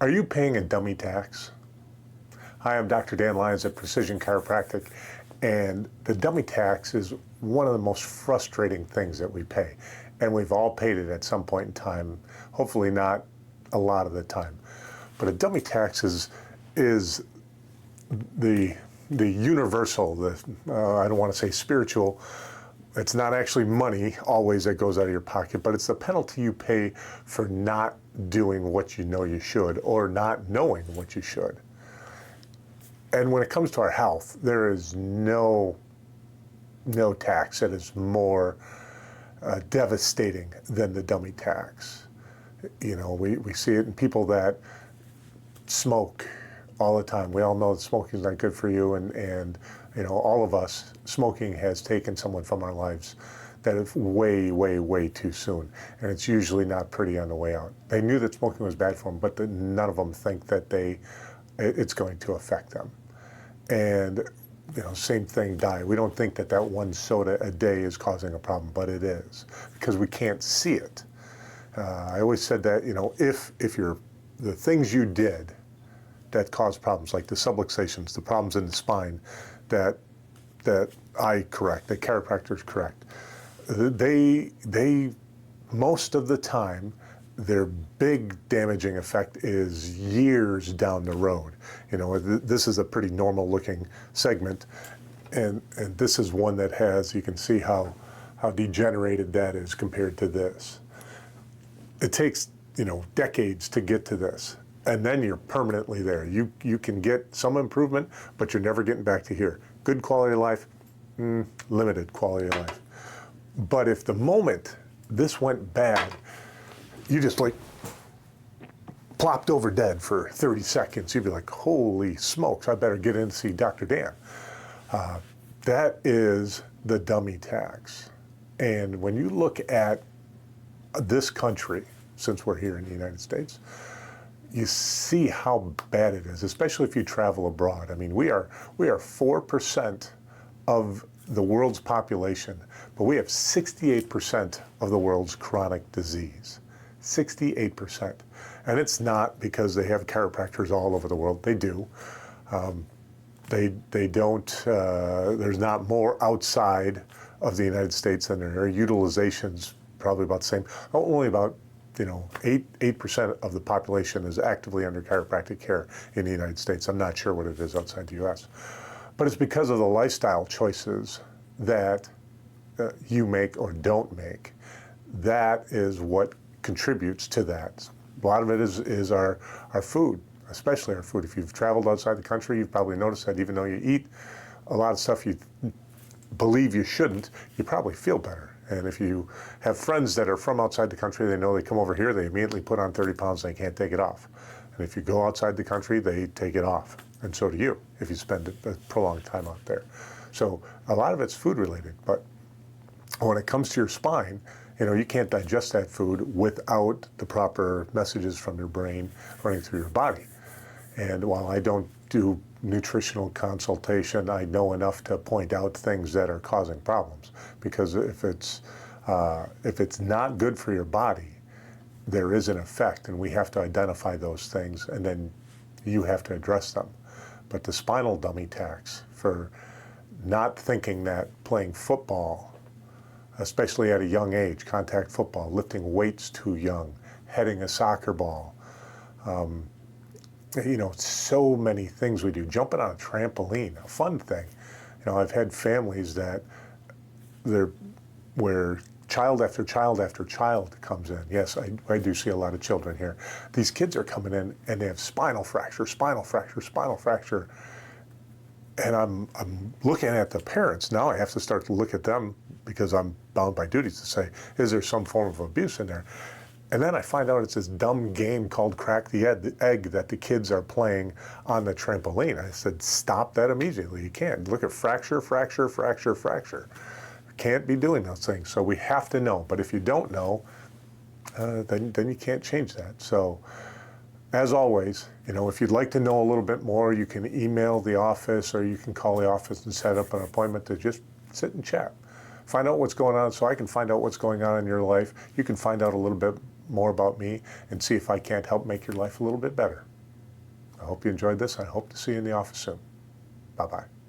Are you paying a dummy tax? Hi, I'm Dr. Dan Lyons at Precision Chiropractic, and the dummy tax is one of the most frustrating things that we pay. And we've all paid it at some point in time, hopefully not a lot of the time. But a dummy tax is the universal, I don't want to say spiritual, it's not actually money always that goes out of your pocket, but it's the penalty you pay for not doing what you know you should or not knowing what you should. And when it comes to our health, there is no tax that is more devastating than the dummy tax. You know, we see it in people that smoke all the time. We all know that smoking is not good for you, and you know, all of us, smoking has taken someone from our lives that is way too soon, and it's usually not pretty on the way out. They knew that smoking was bad for them, but none of them think that it's going to affect them. And you know, same thing, diet. We don't think that one soda a day is causing a problem, but it is, because we can't see it. I always said that, you know, if the things you did that cause problems, like the subluxations, the problems in the spine, that I correct, that chiropractors correct, they most of the time, their big damaging effect is years down the road. You know, this is a pretty normal looking segment, and this is one that has, you can see how degenerated that is compared to this. It takes, you know, decades to get to this, and then you're permanently there. You can get some improvement, but you're never getting back to here. Good quality of life, limited quality of life. But if the moment this went bad, you just like plopped over dead for 30 seconds, you'd be like, holy smokes, I better get in and see Dr. Dan. That is the dummy tax. And when you look at this country, since we're here in the United States, you see how bad it is, especially if you travel abroad. I mean, we are 4% of the world's population, but we have 68% of the world's chronic disease. 68%. And it's not because they have chiropractors all over the world. They do. They don't, there's not more outside of the United States than there are. Utilization's probably about the same. Only about, you know, 8% of the population is actively under chiropractic care in the United States. I'm not sure what it is outside the US. But it's because of the lifestyle choices that you make or don't make. That is what contributes to that. A lot of it is our food, especially our food. If you've traveled outside the country, you've probably noticed that even though you eat a lot of stuff you believe you shouldn't, you probably feel better. And if you have friends that are from outside the country, they know they come over here, they immediately put on 30 pounds and they can't take it off. And if you go outside the country, they take it off. And so do you, if you spend a prolonged time out there. So a lot of it's food related, but when it comes to your spine, you know, you can't digest that food without the proper messages from your brain running through your body. And while I don't do nutritional consultation, I know enough to point out things that are causing problems. Because if it's not good for your body, there is an effect, and we have to identify those things, and then you have to address them. But the spinal dummy tax for not thinking that playing football, especially at a young age, contact football, lifting weights too young, heading a soccer ball, you know, so many things we do. Jumping on a trampoline, a fun thing. You know, I've had families where child after child after child comes in. Yes, I do see a lot of children here. These kids are coming in and they have spinal fracture, spinal fracture, spinal fracture. And I'm looking at the parents. Now I have to start to look at them because I'm bound by duties to say, is there some form of abuse in there? And then I find out it's this dumb game called Crack the Egg that the kids are playing on the trampoline. I said, stop that immediately. You can't. Look at fracture, fracture, fracture, fracture. You can't be doing those things. So we have to know. But if you don't know, then you can't change that. So as always, you know, if you'd like to know a little bit more, you can email the office or you can call the office and set up an appointment to just sit and chat. Find out what's going on so I can find out what's going on in your life. You can find out a little bit more about me and see if I can't help make your life a little bit better. I hope you enjoyed this. I hope to see you in the office soon. Bye-bye.